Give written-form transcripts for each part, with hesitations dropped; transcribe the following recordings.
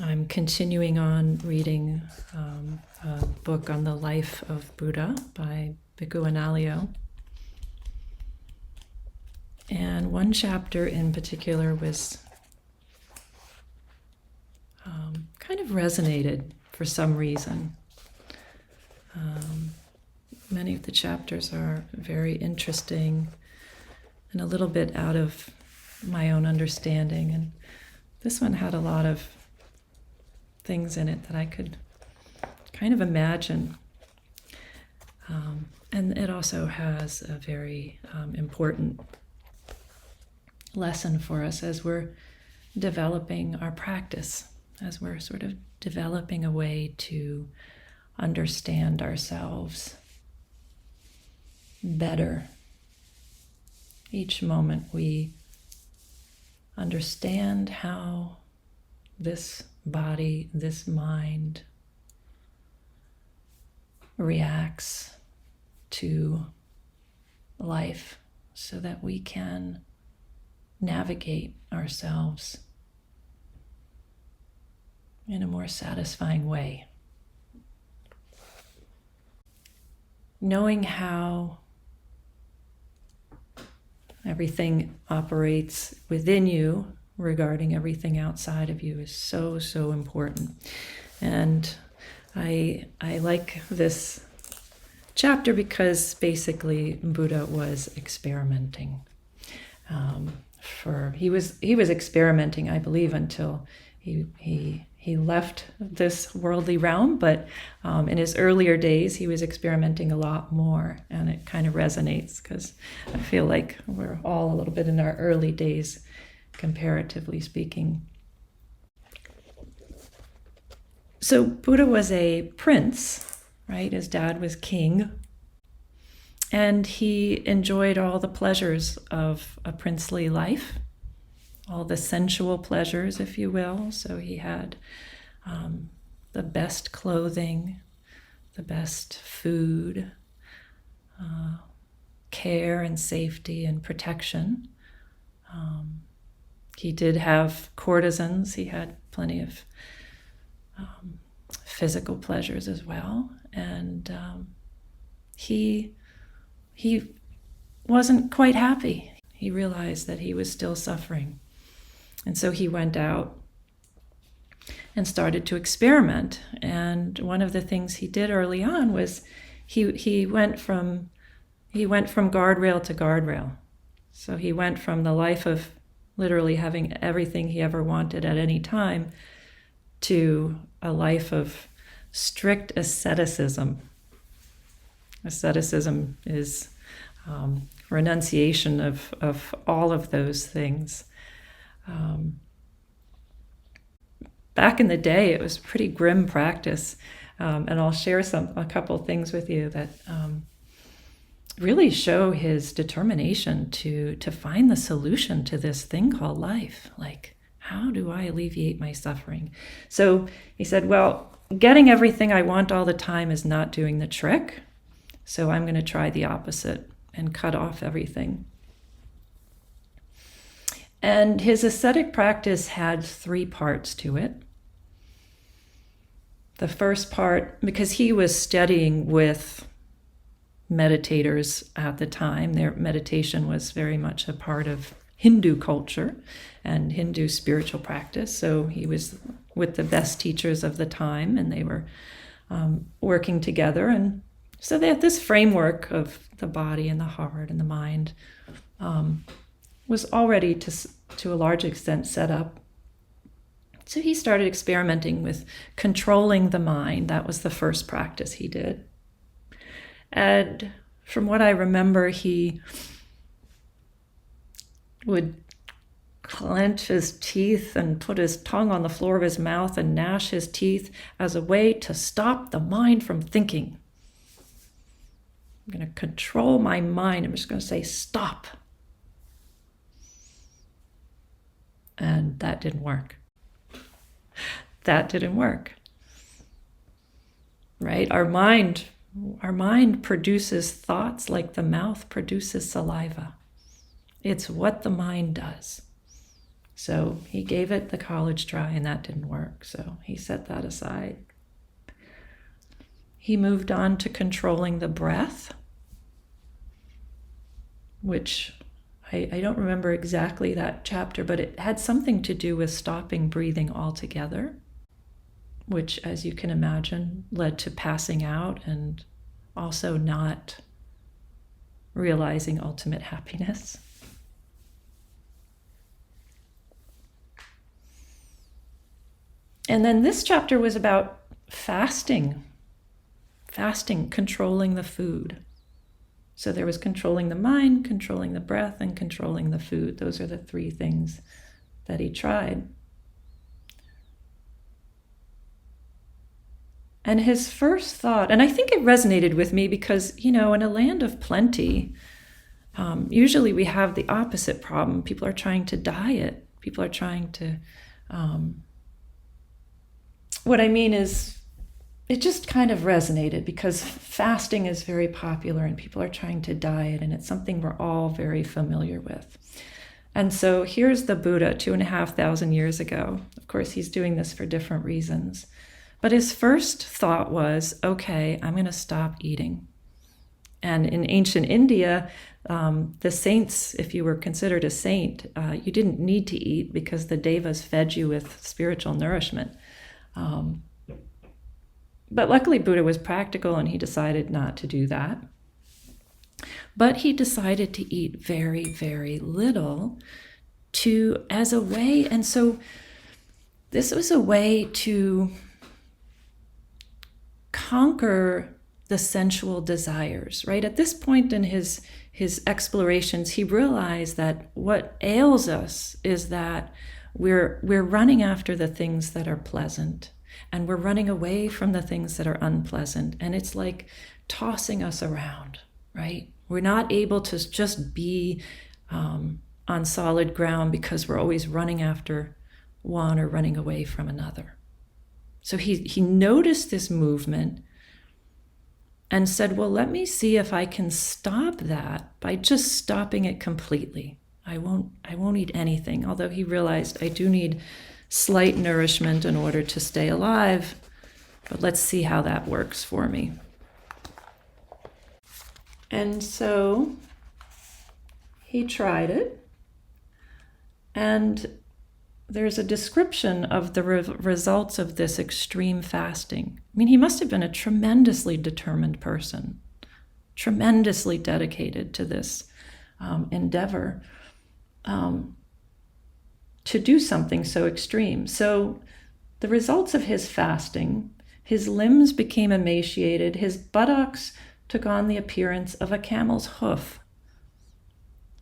I'm continuing on reading a book on the life of Buddha by Bhikkhu Analayo. And one chapter in particular was kind of resonated for some reason. Many of the chapters are very interesting and a little bit out of my own understanding. And this one had a lot of things in it that I could kind of imagine. And it also has a very important lesson for us as we're developing our practice, as we're sort of developing a way to understand ourselves better. Each moment we understand how this body, this mind reacts to life so that we can navigate ourselves in a more satisfying way. Knowing how everything operates within you regarding everything outside of you is so, so important. And I like this chapter because basically Buddha was experimenting. He was experimenting, I believe, until he left this worldly realm, but in his earlier days he was experimenting a lot more, and it kind of resonates because I feel like we're all a little bit in our early days, comparatively speaking. So Buddha was a prince, right? His dad was king, and he enjoyed all the pleasures of a princely life, all the sensual pleasures, if you will. So he had the best clothing, the best food, care and safety and protection. He did have courtesans. He had plenty of physical pleasures as well. And he wasn't quite happy. He realized that he was still suffering. And so he went out and started to experiment. And one of the things he did early on was he went from guardrail to guardrail. So he went from the life of literally having everything he ever wanted at any time to a life of strict asceticism. Asceticism is renunciation of all of those things. Back in the day, it was pretty grim practice, and I'll share a couple things with you that really show his determination to find the solution to this thing called life. Like, how do I alleviate my suffering? So he said, well, getting everything I want all the time is not doing the trick, so I'm going to try the opposite and cut off everything. And his ascetic practice had 3 parts to it. The first part, because he was studying with meditators at the time, their meditation was very much a part of Hindu culture and Hindu spiritual practice. So he was with the best teachers of the time, and they were working together. And so they had this framework of the body and the heart and the mind was already to a large extent set up. So he started experimenting with controlling the mind. That was the first practice he did. And from what I remember, he would clench his teeth and put his tongue on the floor of his mouth and gnash his teeth as a way to stop the mind from thinking. I'm going to control my mind. I'm just going to say, stop. And that didn't work. That didn't work. Right? Our mind produces thoughts like the mouth produces saliva. It's what the mind does. So he gave it the college try, and that didn't work. So he set that aside. He moved on to controlling the breath, which I don't remember exactly that chapter, but it had something to do with stopping breathing altogether, which, as you can imagine, led to passing out and also not realizing ultimate happiness. And then this chapter was about fasting, controlling the food. So there was controlling the mind, controlling the breath, and controlling the food. Those are the three things that he tried. And his first thought, and I think it resonated with me because, in a land of plenty, usually we have the opposite problem. People are trying to diet. People are trying to, what I mean is, it just kind of resonated because fasting is very popular and people are trying to diet, and it's something we're all very familiar with. And so here's the Buddha 2,500 years ago. Of course, he's doing this for different reasons. But his first thought was, okay, I'm going to stop eating. And in ancient India, the saints, if you were considered a saint, you didn't need to eat because the devas fed you with spiritual nourishment. But luckily, Buddha was practical and he decided not to do that. But he decided to eat very, very little as a way. And so this was a way to conquer the sensual desires, right? At this point in his explorations, he realized that what ails us is that we're running after the things that are pleasant, and we're running away from the things that are unpleasant. And it's like tossing us around, right? We're not able to just be on solid ground because we're always running after one or running away from another. So he noticed this movement and said, well, let me see if I can stop that by just stopping it completely. I won't eat anything, although he realized I do need slight nourishment in order to stay alive, but let's see how that works for me. And so he tried it, and there's a description of the results of this extreme fasting. I mean, he must have been a tremendously determined person, tremendously dedicated to this endeavor. To do something so extreme. So the results of his fasting, his limbs became emaciated, his buttocks took on the appearance of a camel's hoof.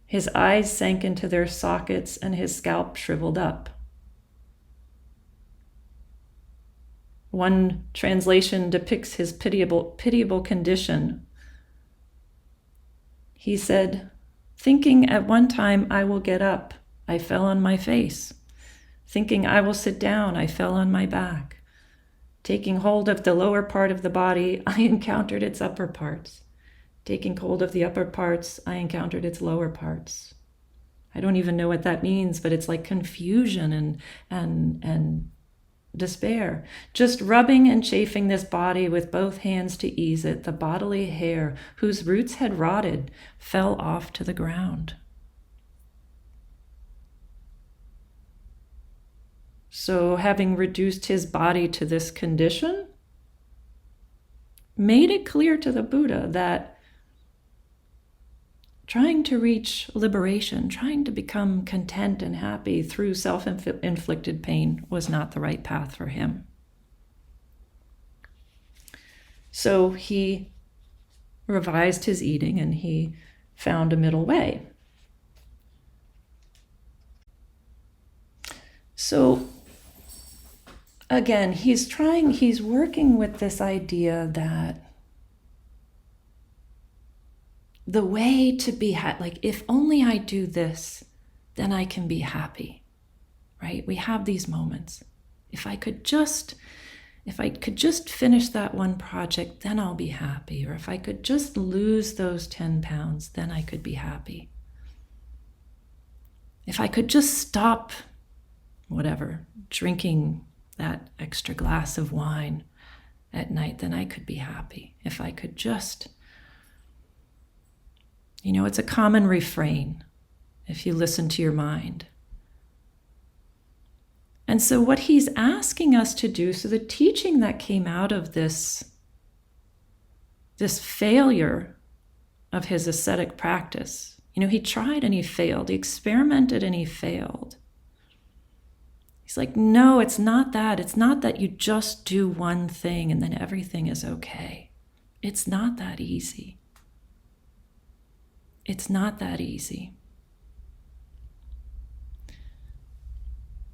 His eyes sank into their sockets and his scalp shriveled up. One translation depicts his pitiable condition. He said, thinking at one time I will get up, I fell on my face. Thinking I will sit down, I fell on my back. Taking hold of the lower part of the body, I encountered its upper parts. Taking hold of the upper parts, I encountered its lower parts. I don't even know what that means, but it's like confusion and despair. Just rubbing and chafing this body with both hands to ease it, the bodily hair, whose roots had rotted, fell off to the ground. So having reduced his body to this condition, made it clear to the Buddha that trying to reach liberation, trying to become content and happy through self-inflicted pain was not the right path for him. So he revised his eating and he found a middle way. So again, he's working with this idea that the way to be like, if only I do this, then I can be happy, right? We have these moments. If I could just finish that one project, then I'll be happy. Or if I could just lose those 10 pounds, then I could be happy. If I could just stop whatever, drinking that extra glass of wine at night, then I could be happy. If I could just, it's a common refrain if you listen to your mind. And so what he's asking us to do, so the teaching that came out of this failure of his ascetic practice, he tried and he failed. He experimented and he failed. He's like, no, it's not that. It's not that you just do one thing and then everything is okay. It's not that easy. It's not that easy.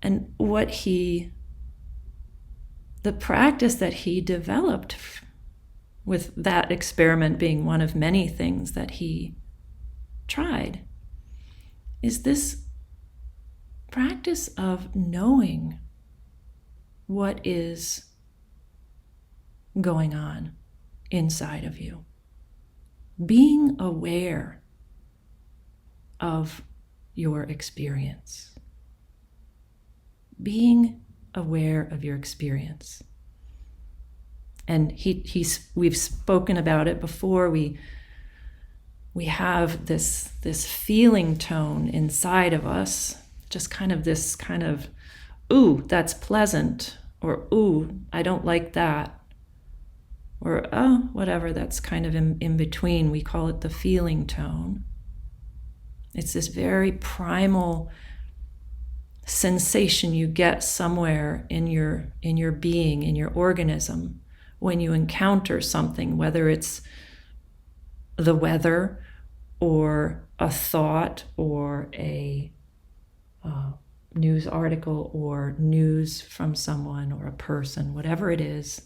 And the practice that he developed, with that experiment being one of many things that he tried, is this practice of knowing what is going on inside of you. Being aware of your experience. Being aware of your experience. And we've spoken about it before. We have this feeling tone inside of us, just this ooh, that's pleasant, or ooh, I don't like that, or oh, whatever, that's kind of in between. We call it the feeling tone. It's this very primal sensation you get somewhere in your being, in your organism, when you encounter something, whether it's the weather or a thought or a news article or news from someone or a person, whatever it is,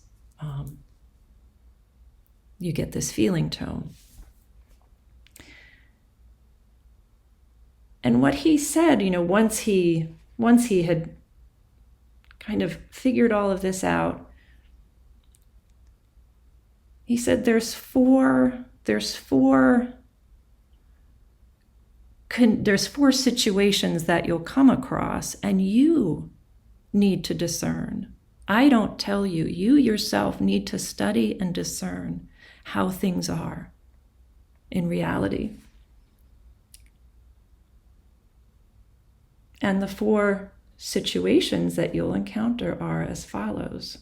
you get this feeling tone. And what he said, once he had kind of figured all of this out, he said there's four situations that you'll come across, and you need to discern. I don't tell you. You yourself need to study and discern how things are in reality. And the 4 situations that you'll encounter are as follows.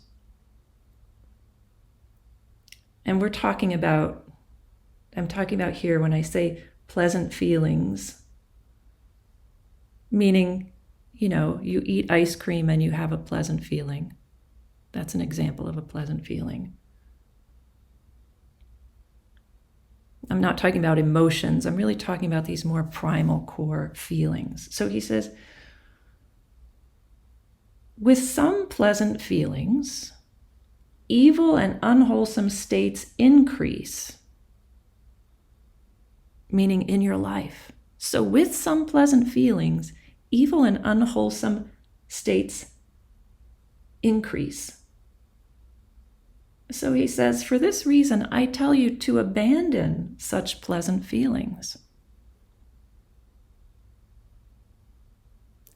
And I'm talking about here when I say pleasant feelings, meaning, you eat ice cream and you have a pleasant feeling. That's an example of a pleasant feeling. I'm not talking about emotions. I'm really talking about these more primal core feelings. So he says, with some pleasant feelings, evil and unwholesome states increase, meaning in your life. So with some pleasant feelings, evil and unwholesome states increase. So he says, for this reason, I tell you to abandon such pleasant feelings.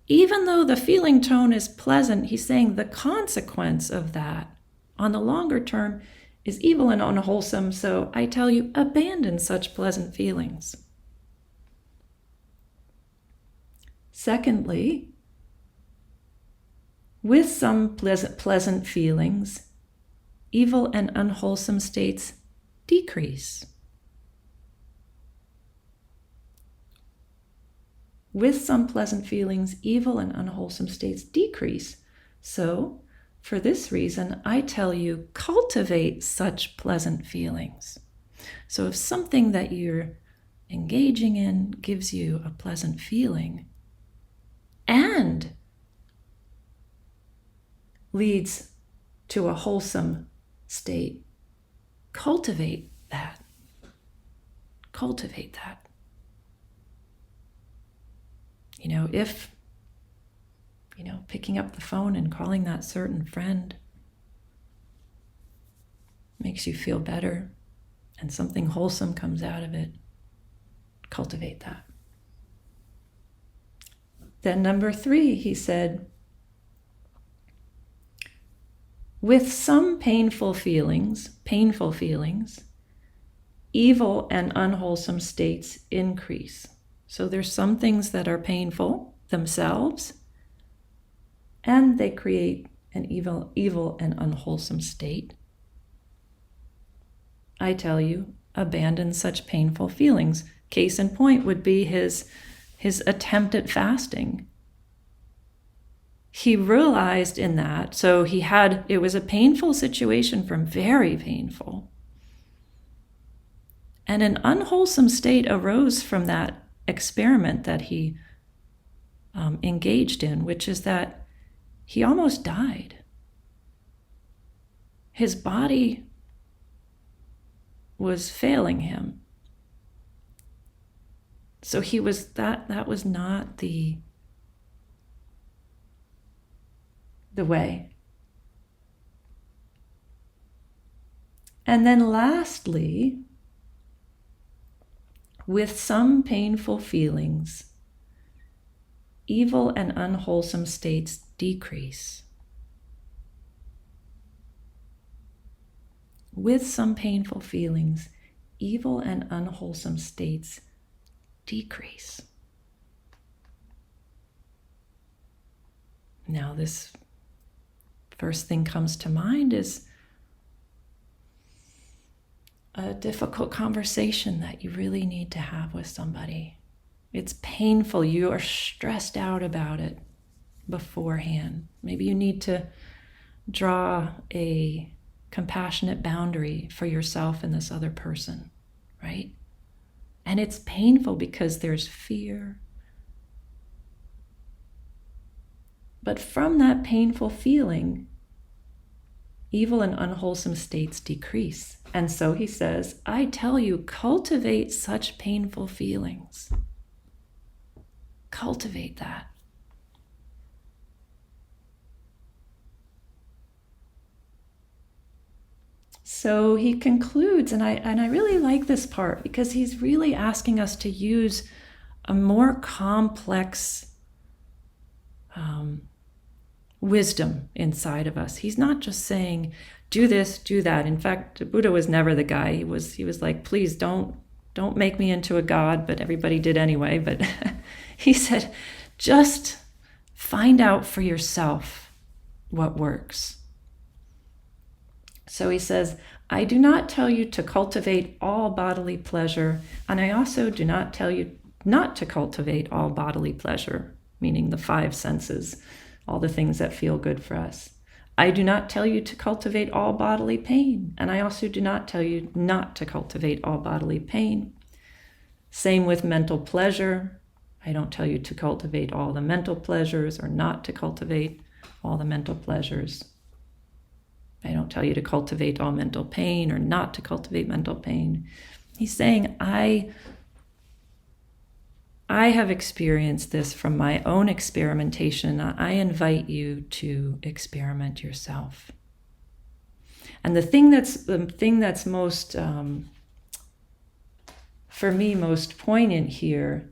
Even though the feeling tone is pleasant, he's saying the consequence of that on the longer term is evil and unwholesome. So I tell you, abandon such pleasant feelings. Secondly, with some pleasant feelings, evil and unwholesome states decrease. With some pleasant feelings, evil and unwholesome states decrease. So, for this reason, I tell you, cultivate such pleasant feelings. So if something that you're engaging in gives you a pleasant feeling and leads to a wholesome state, cultivate that. Cultivate that. If, picking up the phone and calling that certain friend makes you feel better and something wholesome comes out of it, cultivate that. Then number 3, he said, With some painful feelings, evil and unwholesome states increase. So there's some things that are painful themselves, and they create an evil and unwholesome state. I tell you, abandon such painful feelings. Case in point would be his attempt at fasting. He realized in that, so it was a painful situation for him, very painful. And an unwholesome state arose from that experiment that he engaged in, which is that he almost died. His body was failing him. So that was not the way. And then lastly, with some painful feelings, evil and unwholesome states decrease. With some painful feelings, evil and unwholesome states decrease. Now, this first thing comes to mind is a difficult conversation that you really need to have with somebody. It's painful. You are stressed out about it beforehand. Maybe you need to draw a compassionate boundary for yourself and this other person, right? And it's painful because there's fear. But from that painful feeling, evil and unwholesome states decrease. And so he says, I tell you, cultivate such painful feelings. Cultivate that. So he concludes, and I really like this part because he's really asking us to use a more complex wisdom inside of us. He's not just saying, do this, do that. In fact, Buddha was never the guy. He was like, please don't make me into a god, but everybody did anyway. But he said, just find out for yourself what works. So he says, I do not tell you to cultivate all bodily pleasure, and I also do not tell you not to cultivate all bodily pleasure, meaning the five senses, all the things that feel good for us. I do not tell you to cultivate all bodily pain, and I also do not tell you not to cultivate all bodily pain. Same with mental pleasure. I don't tell you to cultivate all the mental pleasures or not to cultivate all the mental pleasures. I don't tell you to cultivate all mental pain or not to cultivate mental pain. He's saying, I have experienced this from my own experimentation. I invite you to experiment yourself. And the thing that's most, for me, most poignant here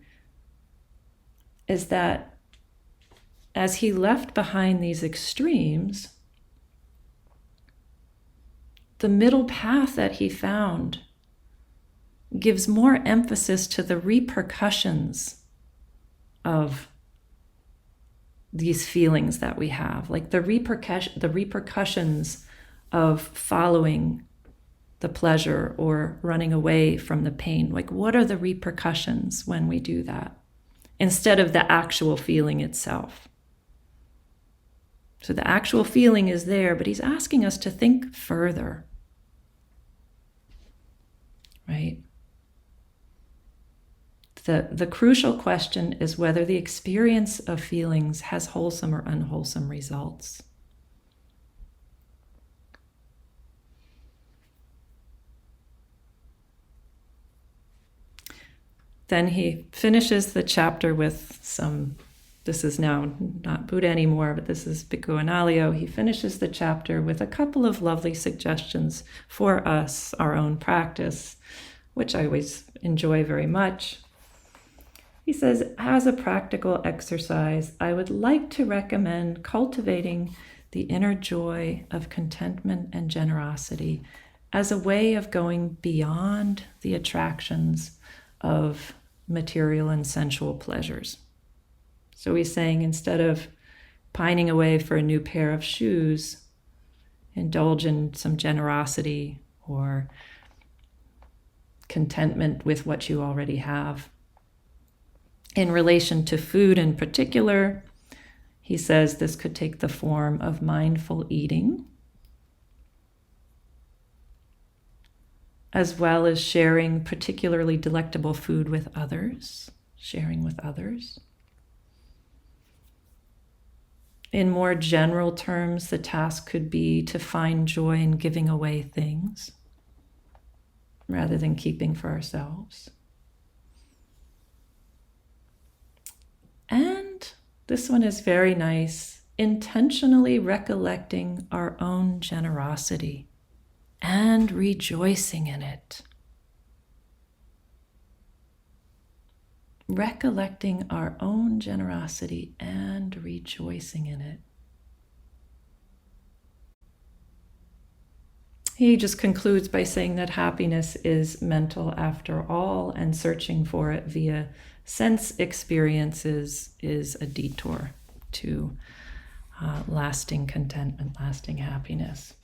is that as he left behind these extremes, the middle path that he found gives more emphasis to the repercussions of these feelings that we have, like the repercussions of following the pleasure or running away from the pain. Like, what are the repercussions when we do that, instead of the actual feeling itself? So the actual feeling is there, but he's asking us to think further, right? The crucial question is whether the experience of feelings has wholesome or unwholesome results. Then he finishes the chapter with this is now not Buddha anymore, but this is Bhikkhu Analayo. He finishes the chapter with a couple of lovely suggestions for us, our own practice, which I always enjoy very much. He says, as a practical exercise, I would like to recommend cultivating the inner joy of contentment and generosity as a way of going beyond the attractions of material and sensual pleasures. So he's saying, instead of pining away for a new pair of shoes, indulge in some generosity or contentment with what you already have. In relation to food in particular, he says this could take the form of mindful eating, as well as sharing particularly delectable food with others, sharing with others. In more general terms, the task could be to find joy in giving away things rather than keeping for ourselves. And this one is very nice, intentionally recollecting our own generosity and rejoicing in it. Recollecting our own generosity and rejoicing in it. He just concludes by saying that happiness is mental after all, and searching for it via sense experiences is a detour to lasting contentment, lasting happiness.